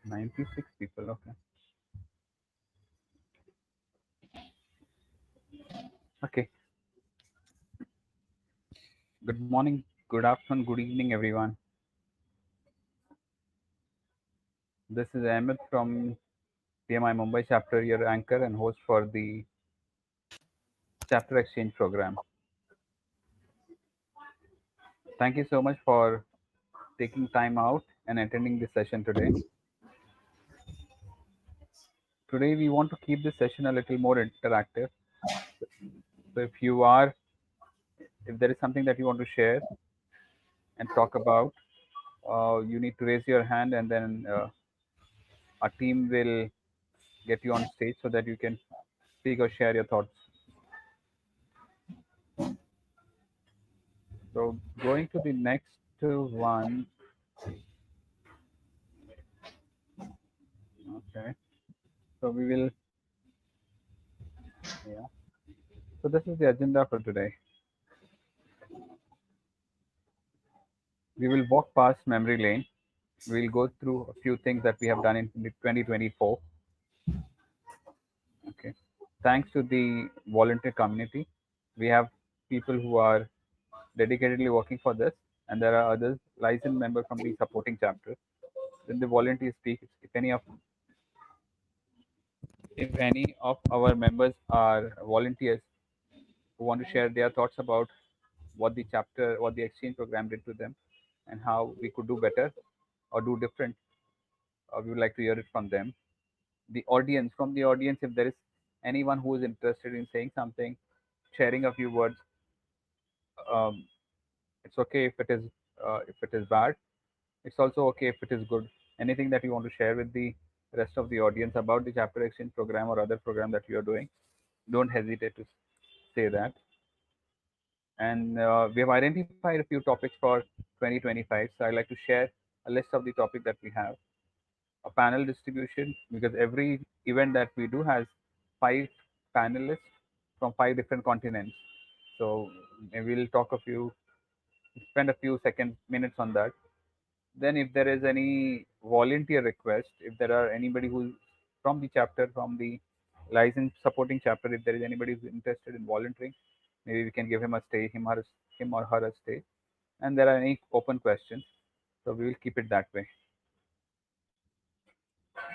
96 people. Okay. Okay. Good morning, good afternoon, good evening, everyone. This is Ahmed from PMI Mumbai chapter, your anchor and host for the chapter exchange program. Thank you so much for taking time out and attending this session today. Today, we want to keep this session a little more interactive. So, if there is something that you want to share and talk about, you need to raise your hand, and then our team will get you on stage so that you can speak or share your thoughts. So, going to the next one. Okay. So we will, yeah. So this is the agenda for today. We will walk past memory lane. We will go through a few things that we have done in 2024. Okay. Thanks to the volunteer community, we have people who are dedicatedly working for this, and there are others licensed members from the supporting chapter. Then the volunteers speak. If any of our members are volunteers who want to share their thoughts about what the exchange program did to them, and how we could do better or do different, we would like to hear it from them. From the audience, if there is anyone who is interested in saying something, sharing a few words, um, it's okay if it is bad. It's also okay if it is good. Anything that you want to share with the rest of the audience about the chapter exchange program or other program that you are doing, don't hesitate to say that. And we have identified a few topics for 2025. So I'd like to share a list of the topic that we have. A panel distribution, because every event that we do has 5 panelists from 5 different continents. So maybe we'll spend a few seconds, minutes on that. Then, if there is any volunteer request, if there are anybody who's from the chapter, from the license supporting chapter, if there is anybody who's interested in volunteering, maybe we can give him a stay, him or her a stay. And there are any open questions, so we will keep it that way.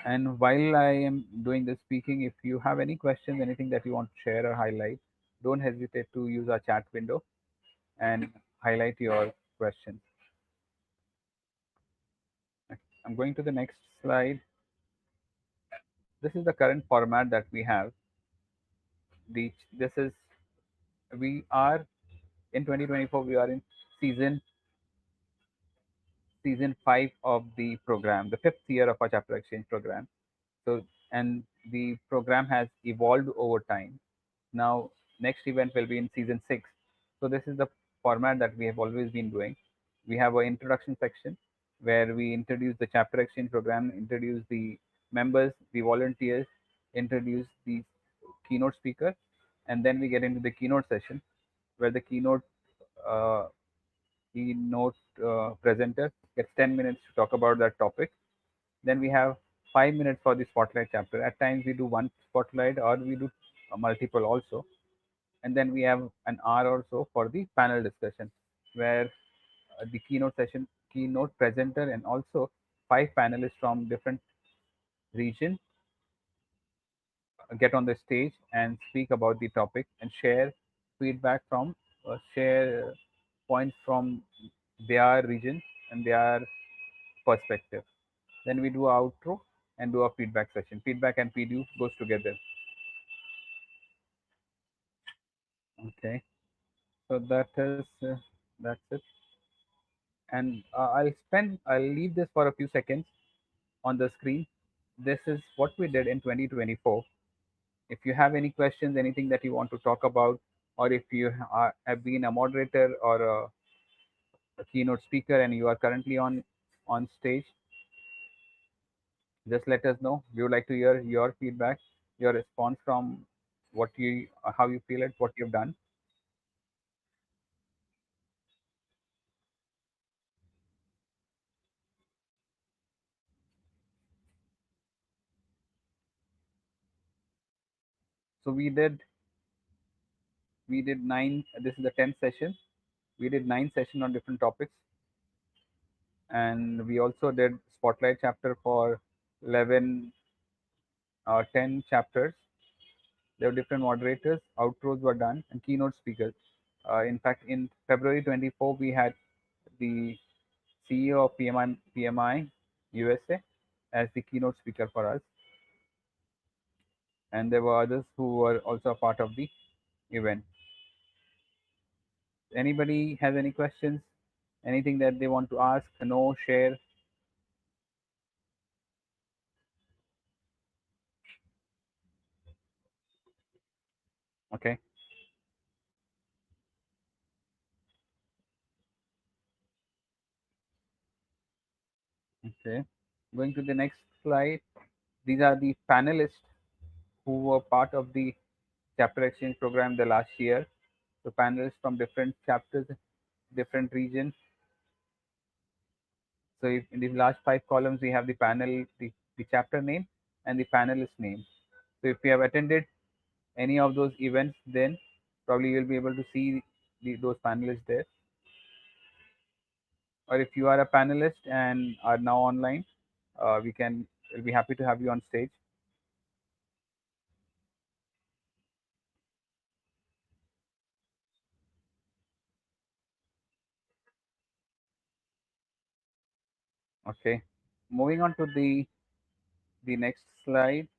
And while I am doing the speaking, if you have any questions, anything that you want to share or highlight, don't hesitate to use our chat window and highlight your questions. I'm going to the next slide. This is the current format that we have. This is we are in 2024. We are in season season 5 of the program, the 5th year of our chapter exchange program. So, and the program has evolved over time. Now, next event will be in season 6. So, this is the format that we have always been doing. We have an introduction section where we introduce the chapter exchange program, introduce the members, the volunteers, introduce the keynote speaker, and then we get into the keynote session where the uh, keynote presenter gets 10 minutes to talk about that topic. Then we have 5 minutes for the spotlight chapter. At times we do one spotlight or we do multiple also. And then we have an hour or so for the panel discussion, where the keynote presenter, and also 5 panelists from different regions get on the stage and speak about the topic and feedback from share points from their region and their perspective. Then we do a outro and do a feedback session. Feedback and PDU goes together. Okay, so that's it. And I'll leave this for a few seconds on the screen. This is what we did in 2024. If you have any questions, anything that you want to talk about, or if you have been a moderator or a keynote speaker and you are currently on stage, just let us know. We would like to hear your feedback, your response from how you feel it, what you've done. So we did 9. This is the 10th session. We did 9 sessions on different topics, and we also did spotlight chapter for 11 10 chapters. There were different moderators, outros were done, and keynote speakers. In fact, in February 24, we had the CEO of PMI USA as the keynote speaker for us, and there were others who were also a part of the event. Anybody has any questions? Anything that they want to ask, know, share? Okay. Okay. Going to the next slide. These are the panelists who were part of the chapter exchange program the last year. So panelists from different chapters, different regions. So if in these last 5 columns, we have the panel, the chapter name and the panelist name. So if you have attended any of those events, then probably you'll be able to see those panelists there. Or if you are a panelist and are now online, we'll be happy to have you on stage. Okay. Moving on to the next slide.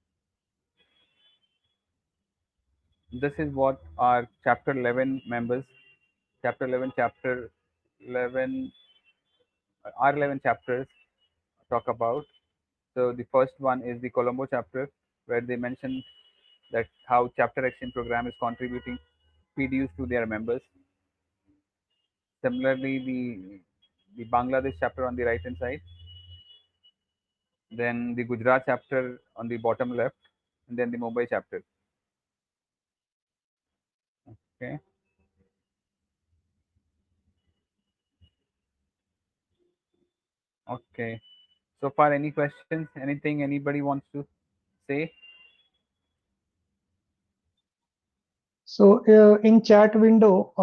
This is what our chapter 11 members, chapter 11, chapter 11, our 11 chapters talk about. So the first one is the Colombo chapter, where they mention that how chapter exchange program is contributing PDUs to their members. Similarly, the Bangladesh chapter on the right hand side, then the Gujarat chapter on the bottom left, and then the Mumbai chapter. Okay. Okay. So far, any questions? Anything anybody wants to say? So in chat window,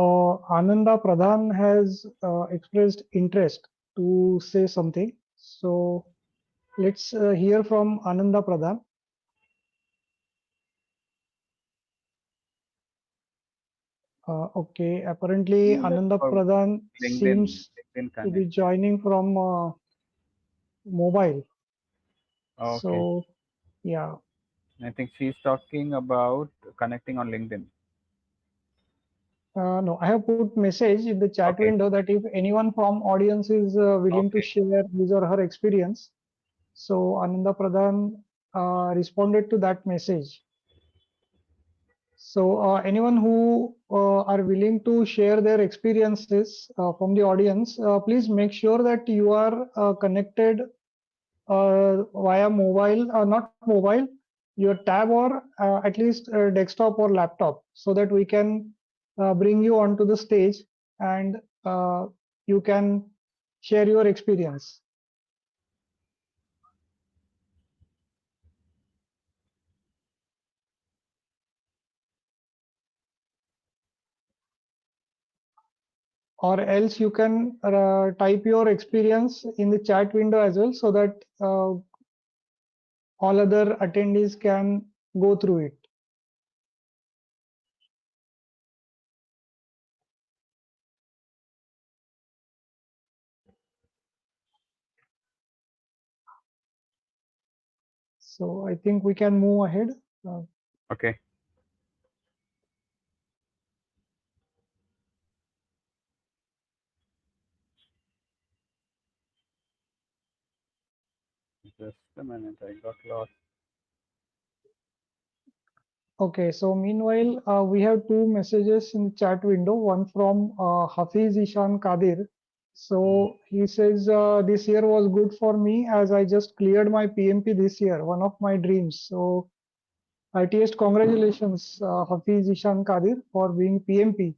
Ananda Pradhan has expressed interest to say something. So let's hear from Ananda Pradhan. Okay, apparently Ananda Or Pradhan seems LinkedIn to be connect. joining from mobile. Okay. So yeah. I think she's talking about connecting on LinkedIn. No, I have put message in the chat Okay. window that if anyone from audience is willing to Okay. share his or her experience, so Ananda Pradhan responded to that message. So anyone who are willing to share their experiences from the audience, please make sure that you are connected via mobile, not mobile, your tab or at least desktop or laptop, so that we can bring you onto the stage and you can share your experience. Or else you can type your experience in the chat window as well, so that all other attendees can go through it. So I think we can move ahead. Okay. Just a minute. I got lost. Okay, so meanwhile, we have two messages in chat window, one from Hafiz Ishan Kadir. So he says, this year was good for me as I just cleared my PMP this year, one of my dreams. So ITS, congratulations, Hafiz Ishan Kadir, for being PMP.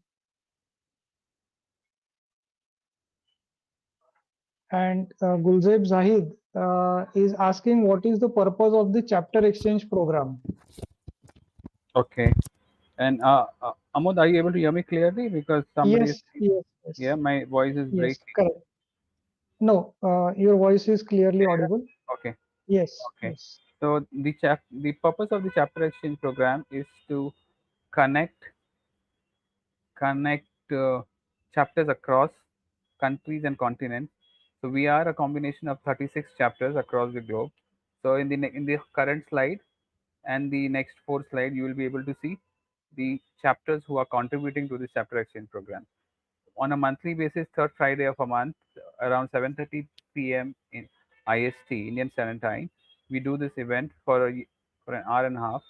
And Gulzeb Zahid is asking what is the purpose of the chapter exchange program. Okay. And Amod, are you able to hear me clearly? Because somebody is Yes, yes, yeah, yes, my voice is yes, breaking. correct. No, your voice is clearly audible. Okay. Yes, Okay. yes. So the purpose of the chapter exchange program is to connect connect chapters across countries and continents. So we are a combination of 36 chapters across the globe. So in the current slide and the next four slide, you will be able to see the chapters who are contributing to this chapter exchange program. On a monthly basis, third Friday of a month, around 7:30 p.m. in IST, Indian Standard Time, we do this event for an hour and a half,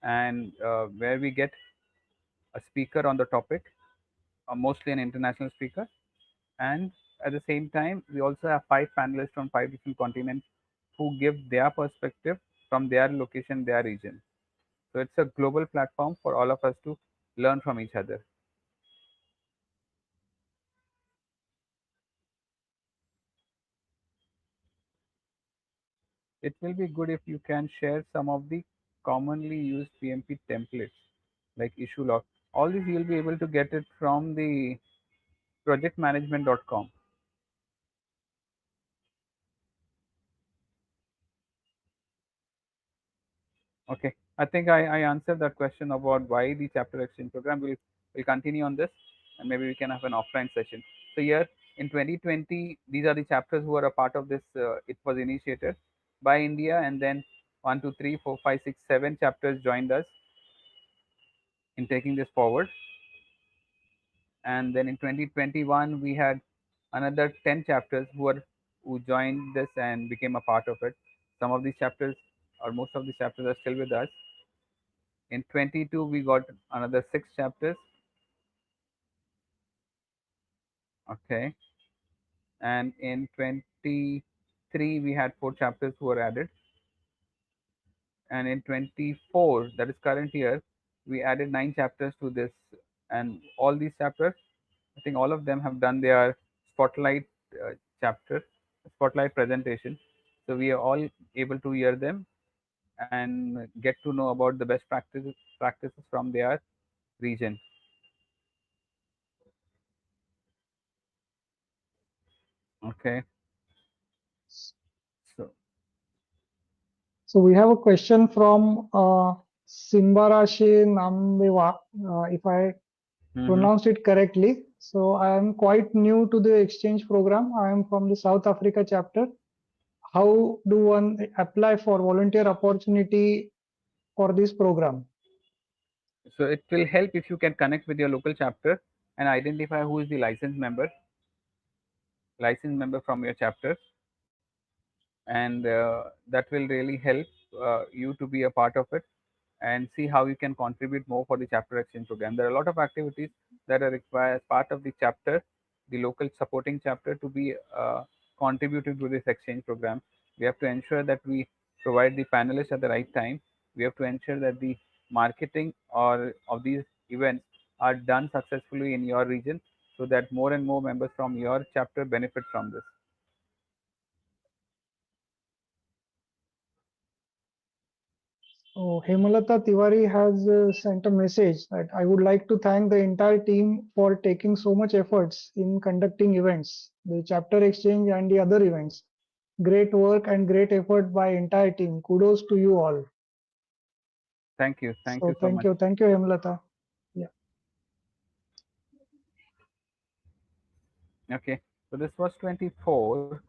and where we get a speaker on the topic, mostly an international speaker, and at the same time, we also have five panelists from five different continents who give their perspective from their location, their region. So it's a global platform for all of us to learn from each other. It will be good if you can share some of the commonly used PMP templates like issue log. All this you'll be able to get it from the projectmanagement.com. Okay. I think I answered that question about why the chapter exchange program. We'll continue on this, and maybe we can have an offline session. So here in 2020, these are the chapters who are a part of this. It was initiated by India, and then one, two, three, four, five, six, seven chapters joined us in taking this forward. And then in 2021, we had another 10 chapters who joined this and became a part of it. Some of these chapters, or most of these chapters, are still with us. In 22, we got another six chapters. Okay. And in 23, we had four chapters who were added. And in 24, that is current year, we added nine chapters to this. And all these chapters, I think all of them have done their spotlight chapter, spotlight presentation. So we are all able to hear them and get to know about the best practices from their region. Okay. So So we have a question from Simbarashe Namdeva, if I mhm. pronounced it correctly. So I am quite new to the exchange program. I am from the South Africa chapter. How do one apply for volunteer opportunity for this program? So it will help if you can connect with your local chapter and identify who is the licensed member from your chapter, and that will really help you to be a part of it and see how you can contribute more for the chapter exchange program. There are a lot of activities that are required as part of the chapter, the local supporting chapter, to be contributing to this exchange program. We have to ensure that we provide the panelists at the right time. We have to ensure that the marketing or of these events are done successfully in your region so that more and more members from your chapter benefit from this. So Hemalata Tiwari has sent a message that I would like to thank the entire team for taking so much efforts in conducting events, the chapter exchange and the other events. Great work and great effort by entire team. Kudos to you all. Thank you. Thank So you so much. thank you, Hemalata. Yeah. Okay. So this was 24,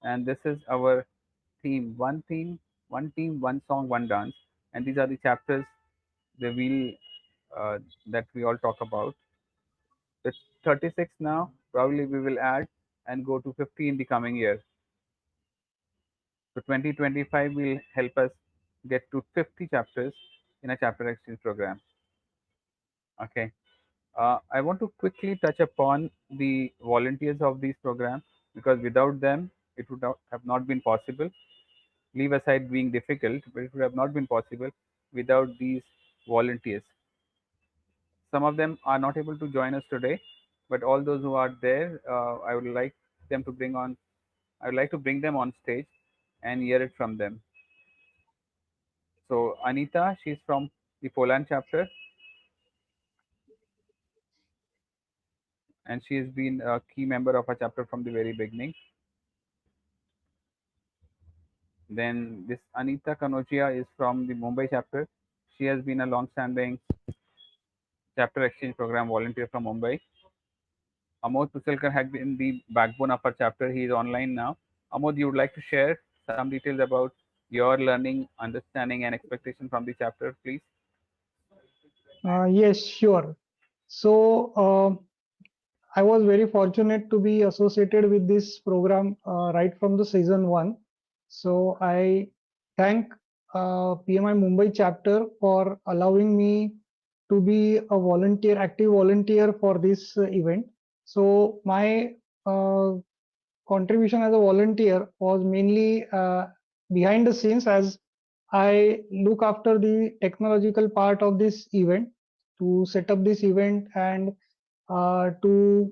and this is our one team, one song, one dance, and these are the chapters the wheel that we all talk about. It's 36 now. Probably we will add and go to 50 in the coming year. So 2025 will help us get to 50 chapters in a chapter exchange program. Okay. I want to quickly touch upon the volunteers of these programs because without them, it would not have not been possible. Leave aside being difficult, but it would have not been possible without these volunteers. Some of them are not able to join us today, but all those who are there, I would like them to bring on. I would like to bring them on stage and hear it from them. So Anita, she's from the Poland chapter, and she has been a key member of our chapter from the very beginning. Then this Anita Kanochia is from the Mumbai chapter. She has been a long-standing chapter exchange program volunteer from Mumbai. Amod Puselkar had been the backbone of our chapter. He is online now. Amod, you would like to share some details about your learning, understanding, and expectation from the chapter, please? Yes, sure. So, I was very fortunate to be associated with this program right from the season one. So, I thank PMI Mumbai chapter for allowing me to be a volunteer, active volunteer for this event. So, my uh, contribution as a volunteer was mainly behind the scenes, as I look after the technological part of this event to set up this event and to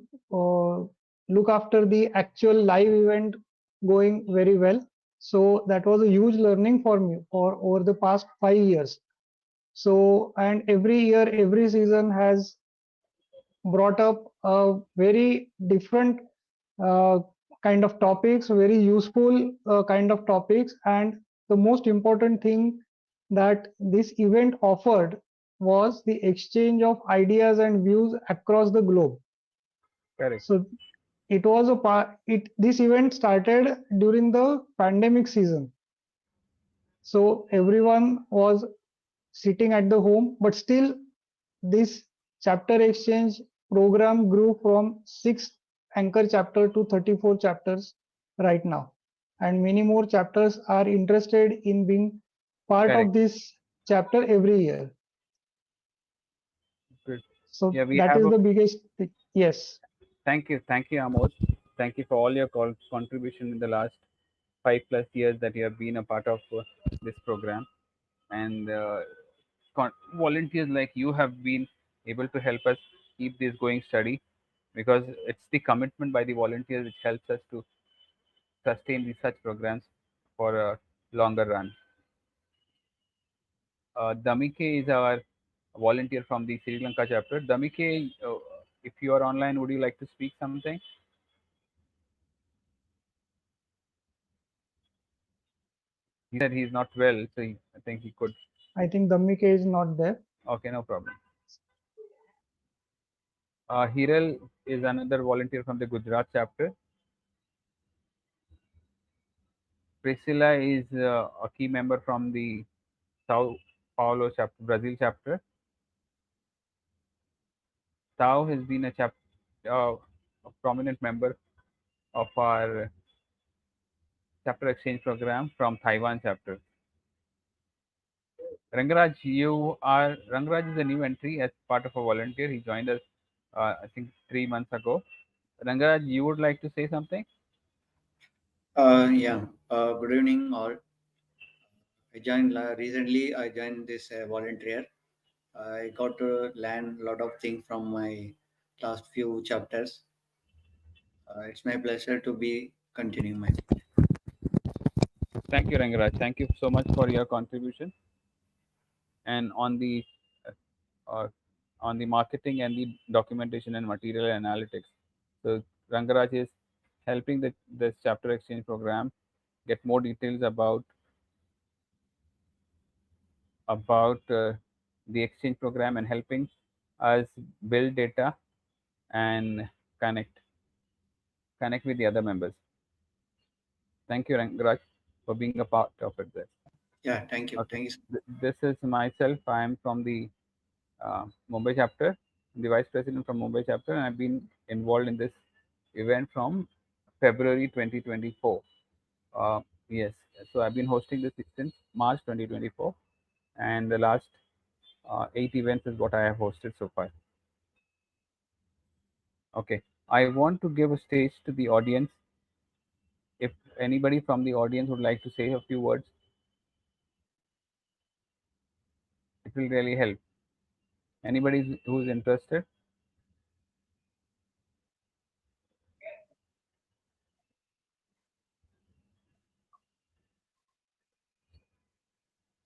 look after the actual live event going very well. So that was a huge learning for me for over the past 5 years. So, and every year, every season has brought up a very different uh, kind of topics, very useful kind of topics. And the most important thing that this event offered was the exchange of ideas and views across the globe. Correct. So it was a part, this event started during the pandemic season. So everyone was sitting at the home, but still this chapter exchange program grew from 6 anchor chapter to 34 chapters right now. And many more chapters are interested in being part of Correct. this chapter every year. Good. So Yeah, we that have is a the biggest thing. Yes, thank you, Amod. Thank you for all your contribution in the last 5+ years that you have been a part of this program, and volunteers like you have been able to help us keep this going steady, because it's the commitment by the volunteers which helps us to sustain these such programs for a longer run. Damike is our volunteer from the Sri Lanka chapter. Damike, if you are online, would you like to speak something? He said he's not well, so I think he could. I think Dhammika is not there. Okay, no problem. Hiral is another volunteer from the Gujarat chapter. Priscilla is a key member from the Sao Paulo chapter, Brazil chapter. Tao has been uh, a prominent member of our chapter exchange program from Taiwan chapter. Rangaraj is a new entry as part of a volunteer. He joined us, I think, 3 months ago. Rangaraj, you would like to say something? Yeah. Good evening, all. I joined recently. I joined this volunteer. I got to learn a lot of things from my last few chapters. It's my pleasure to be continuing my. Thank you, Rangaraj. Thank you so much for your contribution. And uh, on the marketing and the documentation and material analytics. So Rangaraj is helping this chapter exchange program get more details about the exchange program and helping us build data and connect connect with the other members. Thank you, Rangaraj, for being a part of it. There. Yeah. Thank you. Okay. Thank you. This is myself. I am from the Mumbai chapter, the vice president from Mumbai chapter, and I've been involved in this event from February 2024. Uh, yes, so I've been hosting this since March 2024, and the last 8 events is what I have hosted so far. Okay, I want to give a stage to the audience. If anybody from the audience would like to say a few words, it will really help. Anybody who's interested?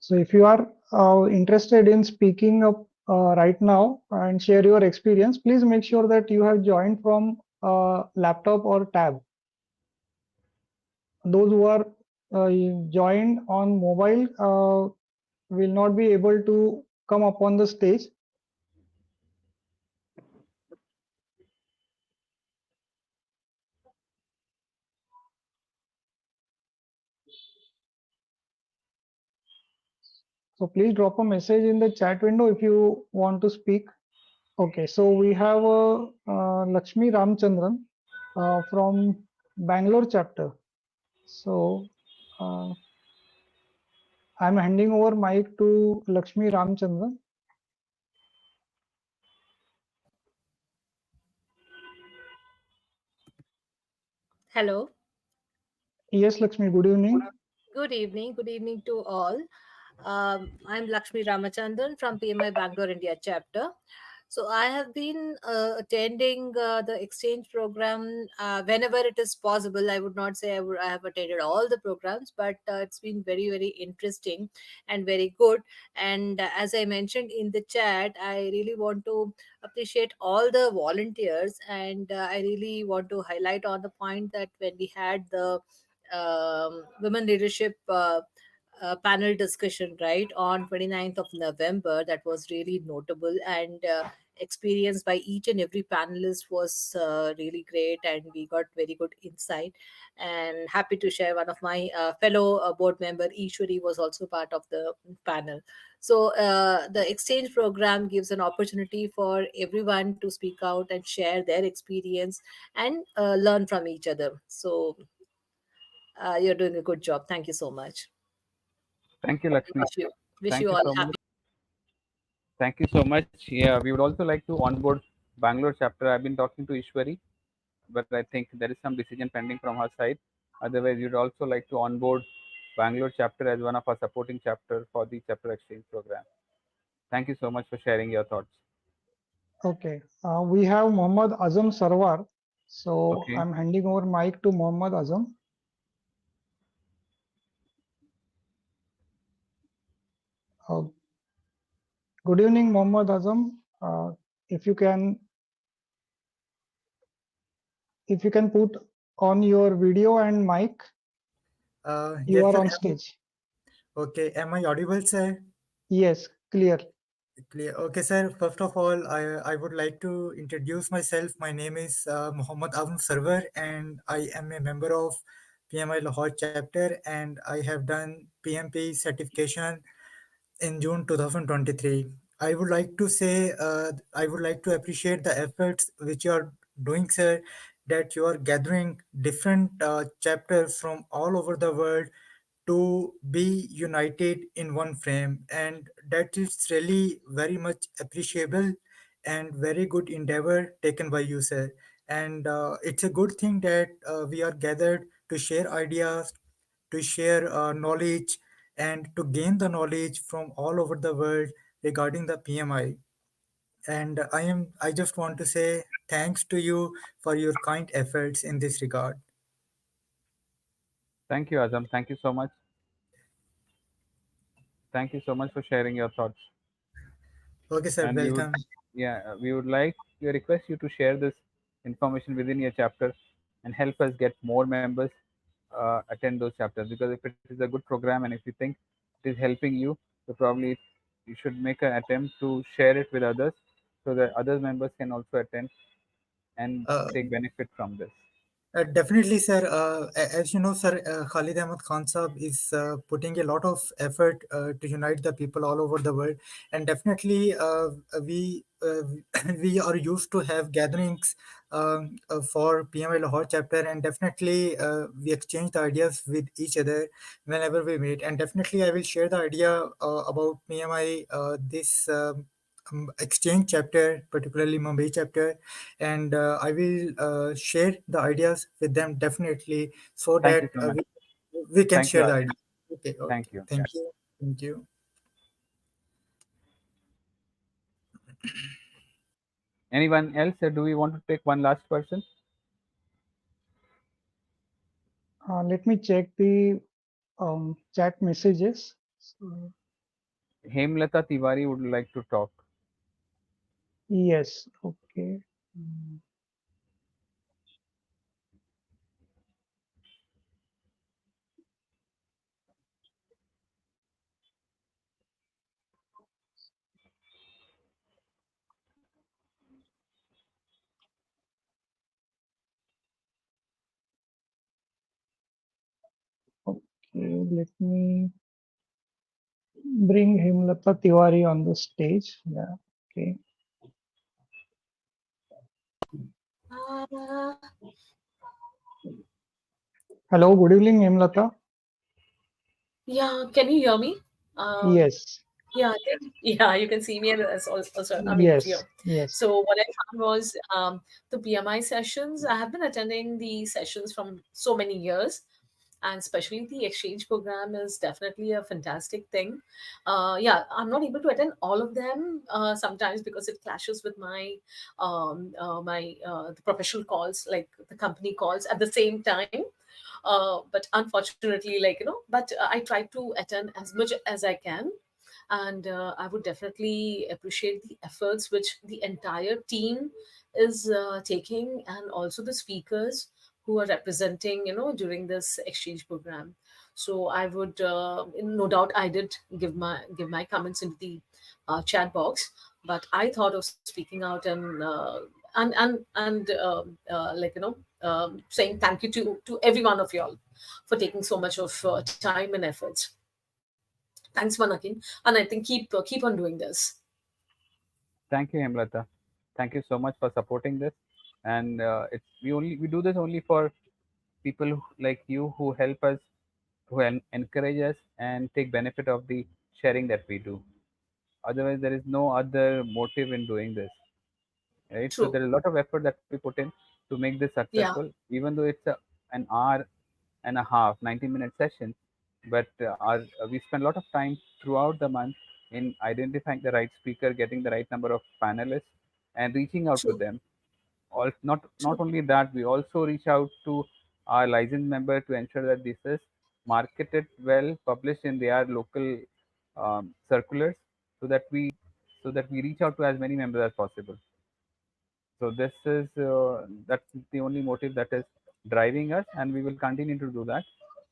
So if you are interested in speaking up right now and share your experience, please make sure that you have joined from laptop or tab. Those who are joined on mobile will not be able to come up on the stage. So please drop a message in the chat window if you want to speak. Okay, so we have Lakshmi Ramchandran from Bangalore chapter. So I'm handing over mic to Lakshmi Ramchandran. Hello. Yes, Lakshmi, good evening. Good evening. Good evening to all. I'm Lakshmi Ramachandran from PMI Bangalore India chapter. So I have been attending the exchange program whenever it is possible. I would not say I have attended all the programs, but it's been very, very interesting and very good. And as I mentioned in the chat, I really want to appreciate all the volunteers, and I really want to highlight on the point that when we had the women leadership panel discussion right on 29th of November, that was really notable, and experience by each and every panelist was really great, and we got very good insight. And happy to share, one of my fellow board member Ishwari was also part of the panel. So the exchange program gives an opportunity for everyone to speak out and share their experience and learn from each other. So you're doing a good job. Thank you so much. Thank you, Lakshmi. Wish Thank you you all so much. happy. Thank you so much. Yeah, we would also like to onboard Bangalore chapter. I've been talking to Ishwari, but I think there is some decision pending from her side. Otherwise, you'd also like to onboard Bangalore chapter as one of our supporting chapter for the chapter exchange program. Thank you so much for sharing your thoughts. Okay, we have Muhammad Azam Sarwar. So Okay. I'm handing over mic to Muhammad Azam. Uh, Good evening, Muhammad Azam. If you can, if you can put on your video and mic, you Yes, are sir. on stage. Okay, am I audible, sir? Yes, clear. Clear. Okay, sir. First of all, I would like to introduce myself. My name is Muhammad Avn Sarwar, and I am a member of PMI Lahore chapter, and I have done PMP certification in June 2023. I would like to say, I would like to appreciate the efforts which you are doing, sir, that you are gathering different chapters from all over the world to be united in one frame, and that is really very much appreciable and very good endeavor taken by you, sir. And it's a good thing that we are gathered to share ideas, to share knowledge, and to gain the knowledge from all over the world regarding the PMI. And I just want to say thanks to you for your kind efforts in this regard. Thank you, Azam. Thank you so much. Thank you so much for sharing your thoughts. Okay, sir, And welcome. we would like to request you to share this information within your chapter and help us get more members attend those chapters, because if it is a good program and if you think it is helping you, so probably you should make an attempt to share it with others so that other members can also attend and Uh, take benefit from this. Definitely, sir. As you know, sir, Khalid Ahmad Khan Saab is putting a lot of effort to unite the people all over the world, and definitely we we are used to have gatherings for PMI Lahore chapter, and definitely we exchange the ideas with each other whenever we meet. And definitely, I will share the idea about PMI this. Exchange chapter, particularly Mumbai chapter, and I will share the ideas with them definitely so Thank you that so much. we can Thank you, share the Azam. idea. Okay, Thank okay. you. Yeah. Thank you. Thank you. Anyone else? Do we want to take one last person? Let me check the chat messages. So, Hemlata Tiwari would like to talk. Yes. Okay. Mm, Okay. Let me bring Himlata Tiwari on the stage. Yeah. Okay. Uh, Hello. Good evening, Himlata. yeah, can you hear me? Um, Yes. yeah, I think, yeah, you can see me and it's also, I mean, clear. Yes. Yes. So what I found was the PMI sessions. I have been attending the sessions from so many years, and especially the exchange program is definitely a fantastic thing. Yeah, I'm not able to attend all of them sometimes because it clashes with my the professional calls, like the company calls at the same time. But unfortunately, like, but I try to attend as much as I can. And I would definitely appreciate the efforts which the entire team is taking, and also the speakers who are representing, during this exchange program. So I would, no doubt, I did give my comments into the chat box, but I thought of speaking out and like, saying thank you to every one of y'all for taking so much of time and efforts. Thanks, Manakin, and I think keep on doing this. Thank you, Hemlata. Thank you so much for supporting this. And it's we do this only for people like you who help us, who encourage us and take benefit of the sharing that we do. Otherwise, there is no other motive in doing this, right? So True. there is a lot of effort that we put in to make this Yeah. successful, even though it's an hour and a half, 90-minute session. But we spend a lot of time throughout the month in identifying the right speaker, getting the right number of panelists, and reaching out to True. them. Not True. only that, we also reach out to our licensed member to ensure that this is marketed well, published in their local circulars, so that we reach out to as many members as possible. So this is that's the only motive that is driving us, and we will continue to do that.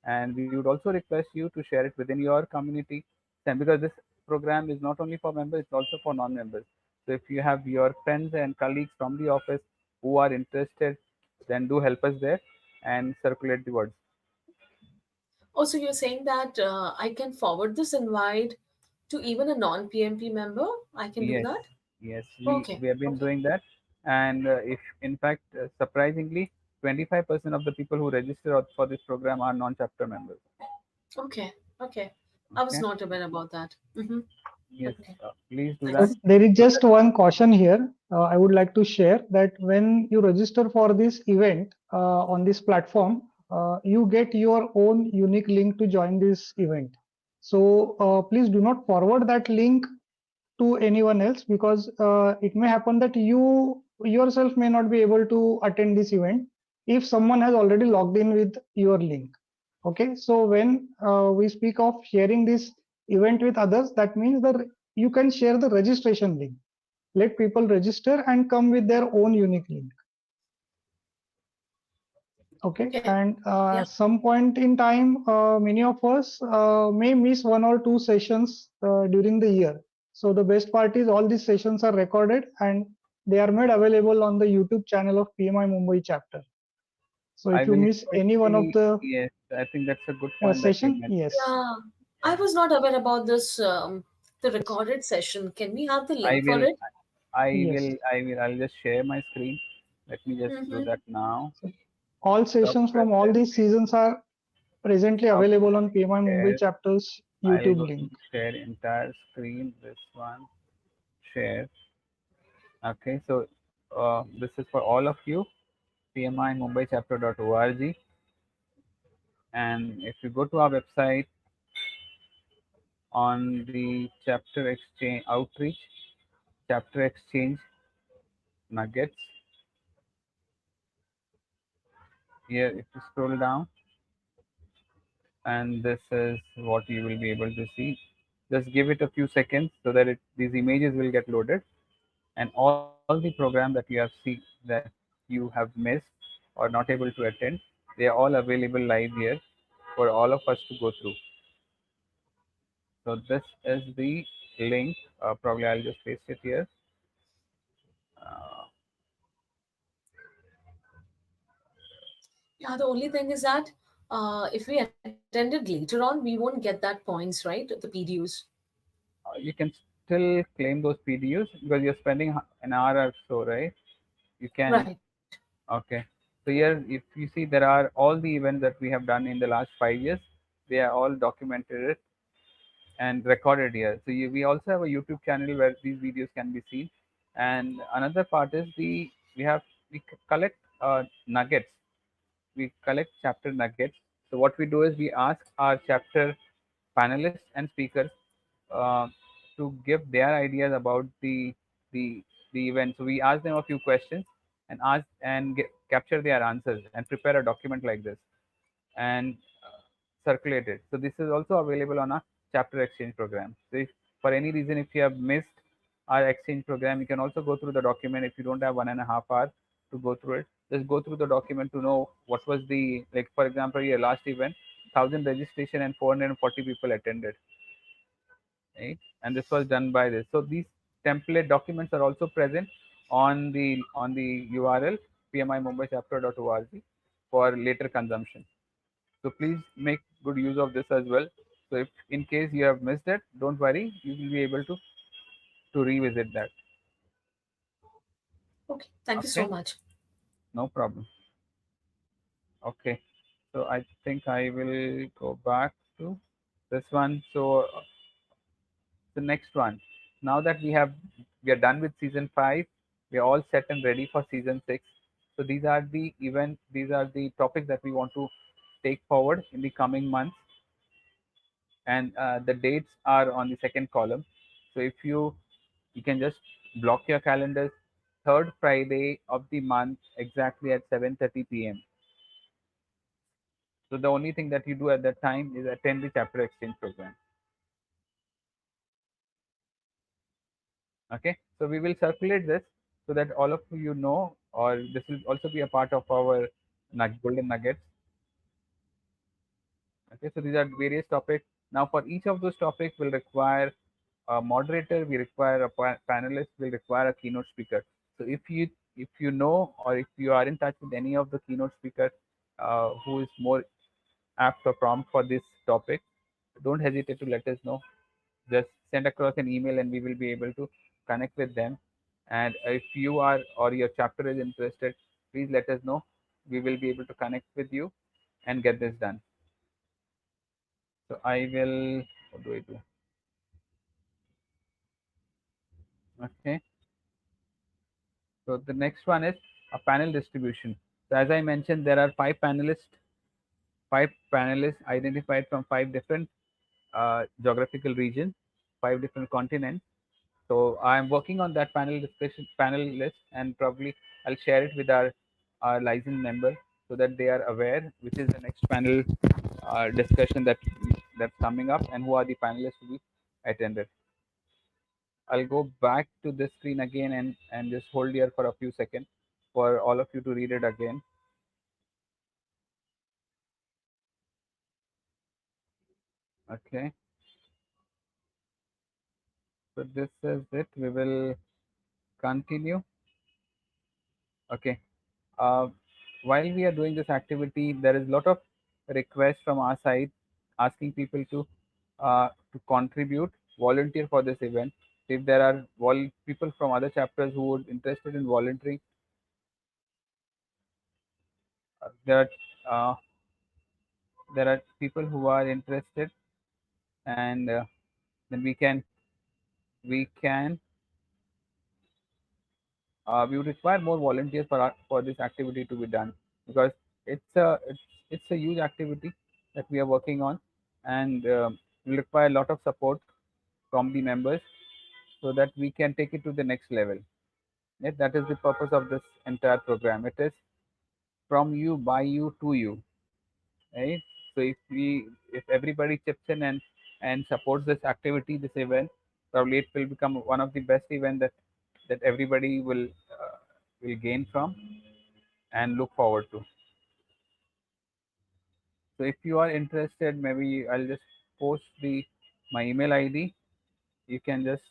And we would also request you to share it within your community, and because this program is not only for members, it's also for non-members. So if you have your friends and colleagues from the office who are interested, then do help us there and circulate the words. Oh, so you're saying that I can forward this invite to even a non-PMP member? I can do Yes, that? yes, Okay. we have been Okay. doing that, and if in fact, surprisingly, 25% of the people who register for this program are non-chapter members. Okay. Okay. I was Okay. not aware about that. Mm-hmm. Yes, Okay. please do that. So Nice. there is So that just one caution here. I would like to share that when you register for this event on this platform, you get your own unique link to join this event. So please do not forward that link to anyone else, because it may happen that you yourself may not be able to attend this event if someone has already logged in with your link. Okay, so when we speak of sharing this event with others, that means that you can share the registration link. Let people register and come with their own unique link. Okay, Okay. and Yeah. some point in time, many of us may miss one or two sessions during the year. So the best part is all these sessions are recorded and they are made available on the YouTube channel of PMI Mumbai chapter. So I if you will miss request any one of the, the yes, I think that's a good point that you session, made. yes, Yeah. I was not aware about this, the recorded session. Can we have the I link for will, it? yes. I'll just share my screen. Let me just do Mm-hmm. that now. So all Stop sessions from all these presenting. seasons are presently Stop available on PMI Mumbai share. chapter's I'll YouTube go to link. share entire screen. This one, share. Okay, so this is for all of you. PMI Mumbai chapter.org. And if you go to our website on the chapter exchange outreach, chapter exchange nuggets, here if you scroll down, and this is what you will be able to see. Just give it a few seconds so that these images will get loaded, and all the program that you have seen that you have missed or not able to attend, they are all available live here for all of us to go through. So this is the link. Probably I'll just paste it here. Uh, Yeah, the only thing is that if we attended later on, we won't get that points, right? The PDUs. you can still claim those PDUs because you're spending an hour or so, right? You can. Right. Okay. So here, if you see, there are all the events that we have done in the last 5 years. They are all documented and recorded here. So we also have a YouTube channel where these videos can be seen. And another part is we collect nuggets. We collect chapter nuggets. So what we do is we ask our chapter panelists and speakers uh, to give their ideas about the the event. So we ask them a few questions and capture their answers and prepare a document like this and circulate it. So this is also available on a chapter exchange program. So if for any reason if you have missed our exchange program, you can also go through the document if you don't have 1.5 hours to go through it. Just go through the document to know what was the, like for example your last event, 1,000 registration and 440 people attended, right? And this was done by this. So these template documents are also present on the URL pmimumbai.chapter.org for later consumption. So please make good use of this as well. So if in case you have missed it, don't worry, you will be able to revisit that. Okay. Thank you so Okay, much. no problem. Okay, so I think I will go back to this one. So the next one. Now that we are done with season 5, we are all set and ready for season 6. So these are the topics that we want to take forward in the coming months, and the dates are on the second column. So if you can just block your calendars, third Friday of the month exactly at 7:30 p.m. So the only thing that you do at that time is attend the chapter exchange program. Okay, so we will circulate this so that all of you know, or this will also be a part of our golden nuggets. Okay, so these are various topics. Now for each of those topics will require a moderator, we require a panelist, will require a keynote speaker. So if you know, or if you are in touch with any of the keynote speakers who is more apt or prompt for this topic, don't hesitate to let us know. Just send across an email and we will be able to connect with them. And if you are or your chapter is interested, please let us know. We will be able to connect with you and get this done. So I will, what do I do? Okay. So the next one is a panel distribution. So as I mentioned, there are five panelists identified from 5 different geographical regions, 5 different continents. So I'm working on that panel list, and probably I'll share it with our licensed member so that they are aware which is the next panel discussion that's coming up and who are the panelists to be attended. I'll go back to this screen again and just hold here for a few seconds for all of you to read it again. Okay, so this is it. We will continue. Okay. Uh, while we are doing this activity, there is a lot of requests from our side asking people to contribute, volunteer for this event. If there are people from other chapters who would interested in volunteering, there are there are people who are interested, and then we can we would require more volunteers for this activity to be done, because it's a huge activity that we are working on, and will require a lot of support from the members so that we can take it to the next level. Yes, that is the purpose of this entire program. It is from you, by you, to you, right? So if everybody chips in and supports this activity, this event, probably it will become one of the best event that everybody will gain from and look forward to. So if you are interested, maybe I'll just post the my email ID. You can just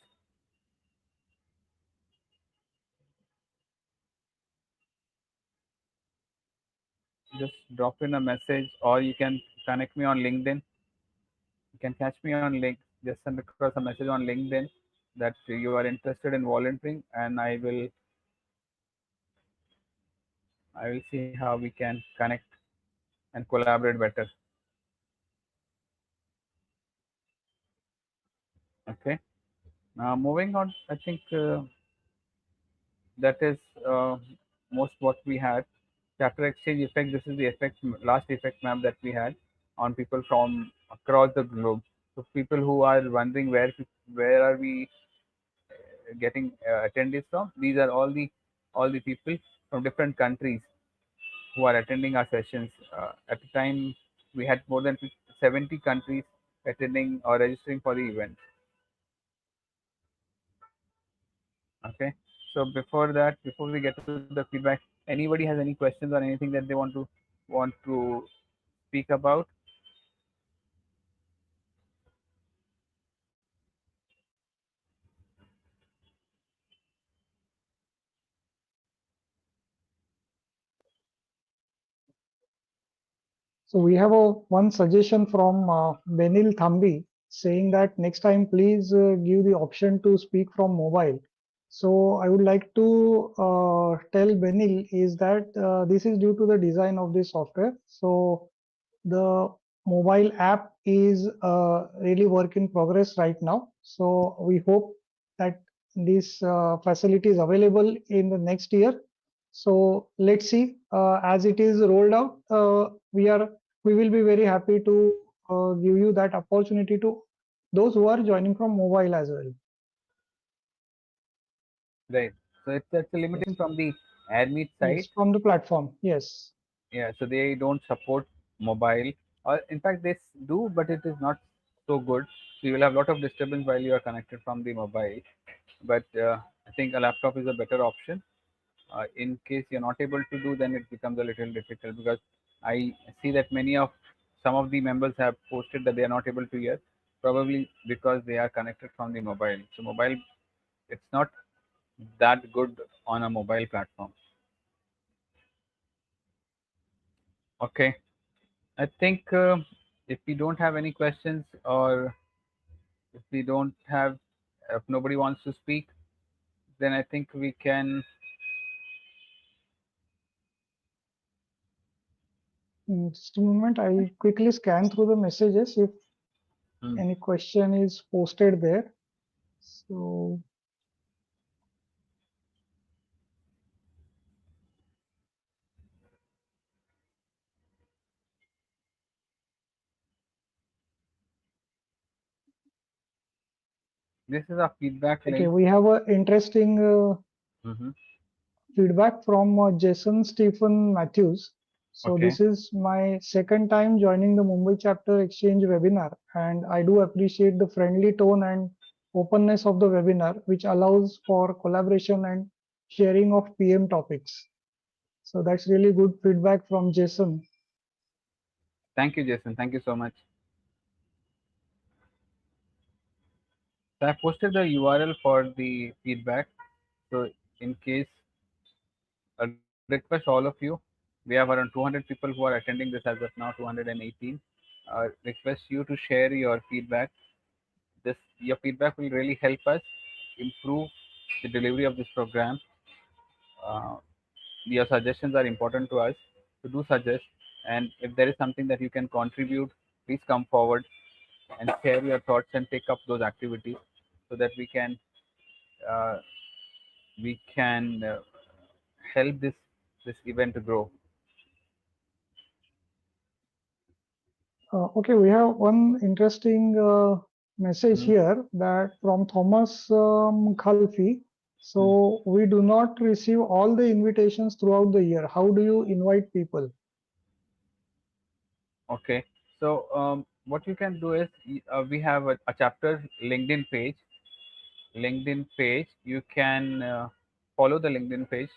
drop in a message, or you can connect me on LinkedIn. You can catch me on link. Just send across a message on LinkedIn that you are interested in volunteering, and I will see how we can connect and collaborate better. Okay. Now moving on, I think that is uh, most what we had. Chapter exchange effect. This is the last effect map that we had on people from across the globe. So people who are wondering where are we getting attendees from? These are all the people from different countries who are attending our sessions. At the time, we had more than 70 countries attending or registering for the event. Okay. So before that, before we get to the feedback, anybody has any questions or anything that they want to speak about? So we have a one suggestion from Benil Thambi saying that next time please give the option to speak from mobile. So I would like to tell Benil is that this is due to the design of the software. So the mobile app is really work in progress right now. So we hope that this facility is available in the next year. So let's see as it is rolled out. We will be very happy to give you that opportunity to those who are joining from mobile as well. Right. So it's a limiting Yes, from the admit side. yes, from the platform. Yes. Yeah. So they don't support mobile, or in fact they do, but it is not so good. So you will have a lot of disturbance while you are connected from the mobile. But I think a laptop is a better option. In case you're not able to do, then it becomes a little difficult, because I see that some of the members have posted that they are not able to hear, probably because they are connected from the mobile. So mobile, it's not that good on a mobile platform. Okay, I think if we don't have any questions, or if we don't have, if nobody wants to speak, then I think we can. Just a moment. I quickly scan through the messages if Hmm. any question is posted there. So This is a feedback okay, link. we have a interesting Hmm. feedback from Jason Stephen Matthews. So Okay. this is my second time joining the Mumbai chapter exchange webinar, and I do appreciate the friendly tone and openness of the webinar, which allows for collaboration and sharing of PM topics. So that's really good feedback from Jason. Thank you, Jason. Thank you so much. So I posted the URL for the feedback. So in case, a request all of you, we have around 200 people who are attending this as of now, 218. Request you to share your feedback. Your feedback will really help us improve the delivery of this program. Uh, your suggestions are important to us. To do suggest, and if there is something that you can contribute, please come forward and share your thoughts and take up those activities, so that uh, we can help this event to grow. Okay, we have one interesting message Mhm. here that from Thomas Khalfi. Mm. So we do not receive all the invitations throughout the year. How do you invite people? Okay. So what you can do is we have a chapter LinkedIn page. You can follow the LinkedIn page.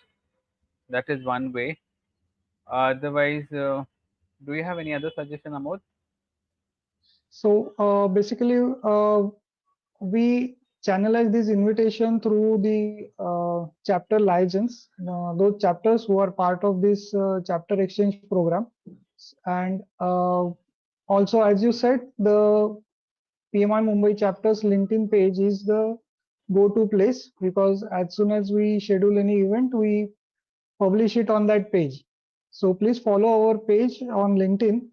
That is one way. Otherwise, do you have any other suggestion, Amod? So basically, we channelize this invitation through the chapter liaisons, those chapters who are part of this chapter exchange program. And also, as you said, the PMI Mumbai chapter's LinkedIn page is the go-to place, because as soon as we schedule any event, we publish it on that page. So please follow our page on LinkedIn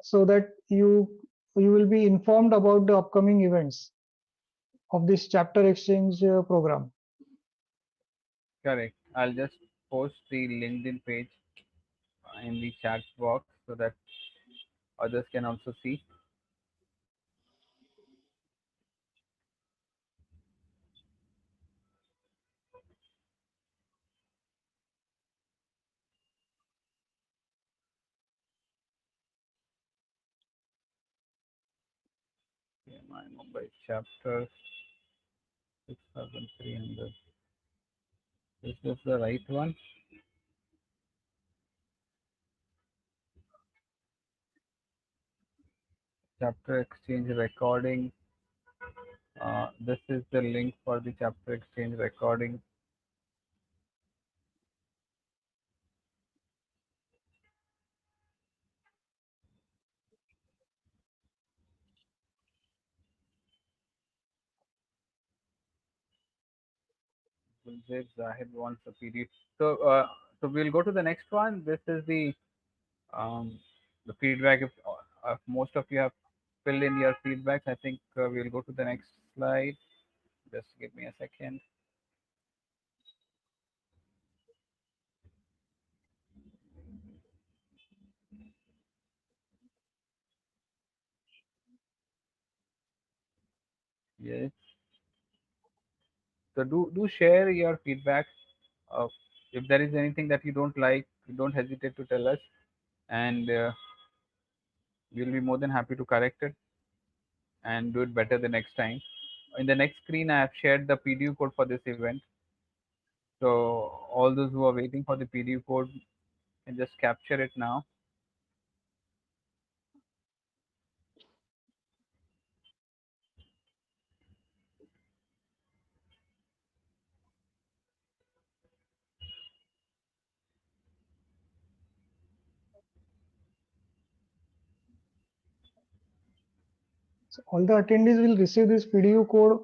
so that you will be informed about the upcoming events of this chapter exchange program. Correct. I'll just post the LinkedIn page in the chat box so that others can also see. My Mumbai chapter 6,300. Is this the right one? Chapter exchange recording. This is the link for the chapter exchange recording. Gulzeb Zahid wants a PDF. So we'll go to the next one. This is um, the feedback. If most of you have filled in your feedbacks, I think we'll go to the next slide. Just give me a second. Yes. So do share your feedback. Uh, if there is anything that you don't like, don't hesitate to tell us, and we'll be more than happy to correct it and do it better the next time. In the next screen, I have shared the PDU code for this event. So all those who are waiting for the PDU code can just capture it now. So all the attendees will receive this PDU code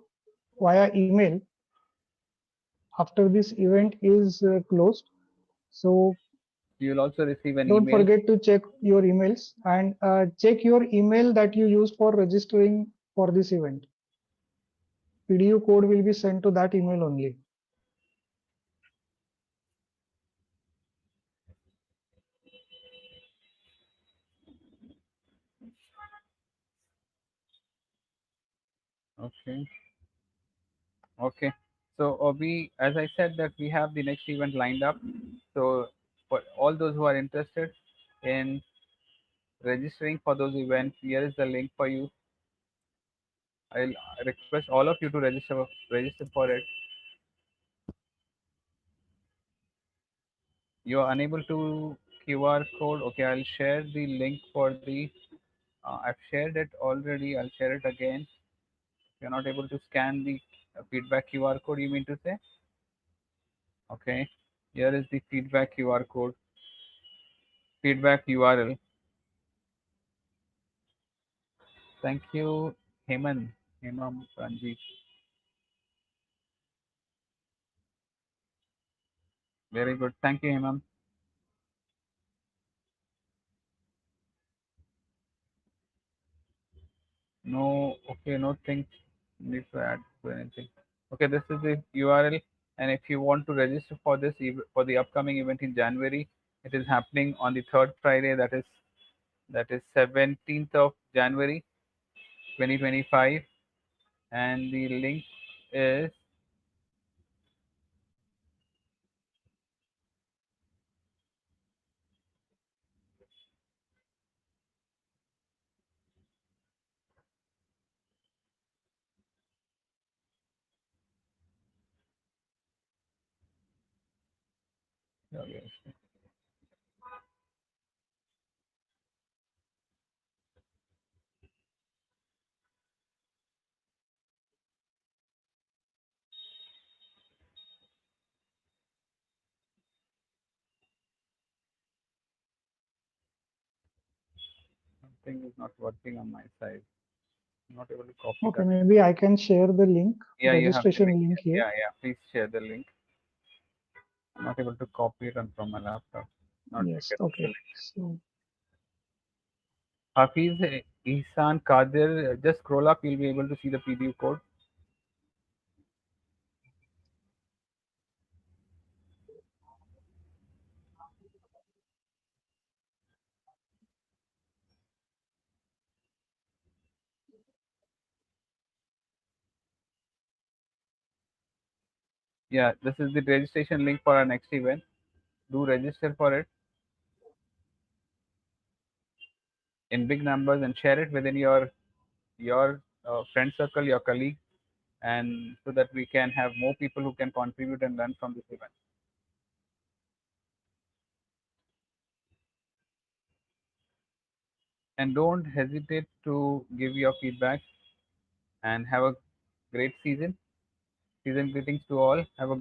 via email after this event is closed. So You will also receive an don't email. forget to check your emails, and check your email that you used for registering for this event. PDU code will be sent to that email only. Okay. Okay. So as I said, that we have the next event lined up. So for all those who are interested in registering for those events, here is the link for you. I'll request all of you to register for it. You are unable to QR code. Okay, I'll share the link for the. I've shared it already. I'll share it again. You're not able to scan the feedback QR code. You mean to say? Okay. Here is the feedback QR code. Feedback URL. Thank you, Hemam Ranjit. Very good. Thank you, Hemam. No, okay, no things need to add to anything. Okay, this is the URL, and if you want to register for for the upcoming event in January, it is happening on the third Friday. That is 17th of January, 2025, and the link is Okay. Something is not working on my side. I'm not able to copy Okay, that. maybe I can share the link, Yeah, you have the link. registration link here. Yeah, yeah. Please share the link. I'm not able to copy it on from my laptop. Not Yes, getting the okay. link. So, Hafiz Ihsan Kadir, just scroll up. You'll be able to see the PDF code. Yeah, this is the registration link for our next event. Do register for it in big numbers and share it within your friend circle, your colleague, and so that we can have more people who can contribute and learn from this event. And don't hesitate to give your feedback and have a great season. Season greetings to all. Have a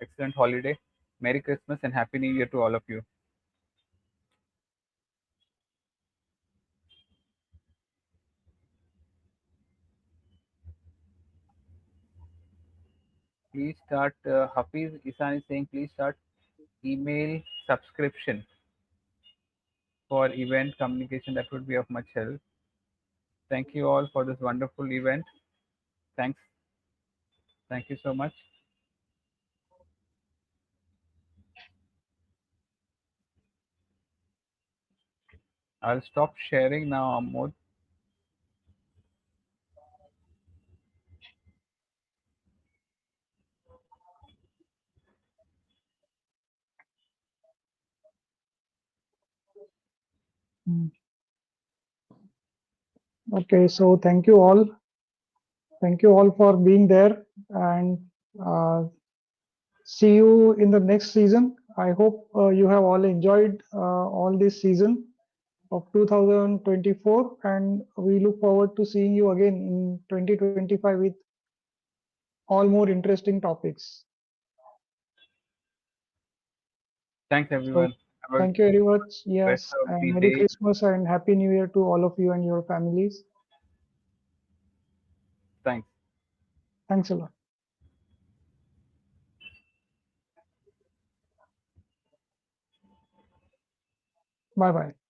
excellent holiday. Merry Christmas and Happy New Year to all of you. Please start. Hafiz Isan is saying, please start email subscription for event communication. That would be of much help. Thank you all for this wonderful event. Thanks. Thank you so much. I'll stop sharing now, Amod. mm, okay, so thank you all. Thank you all for being there, and uh, see you in the next season. I hope you have all enjoyed all this season of 2024, and we look forward to seeing you again in 2025 with all more interesting topics. Thanks, So, everyone. Have a thank you very much. rest Yes, of and the Merry day. Christmas and Happy New Year to all of you and your families. Thanks. Thanks a lot. Bye bye.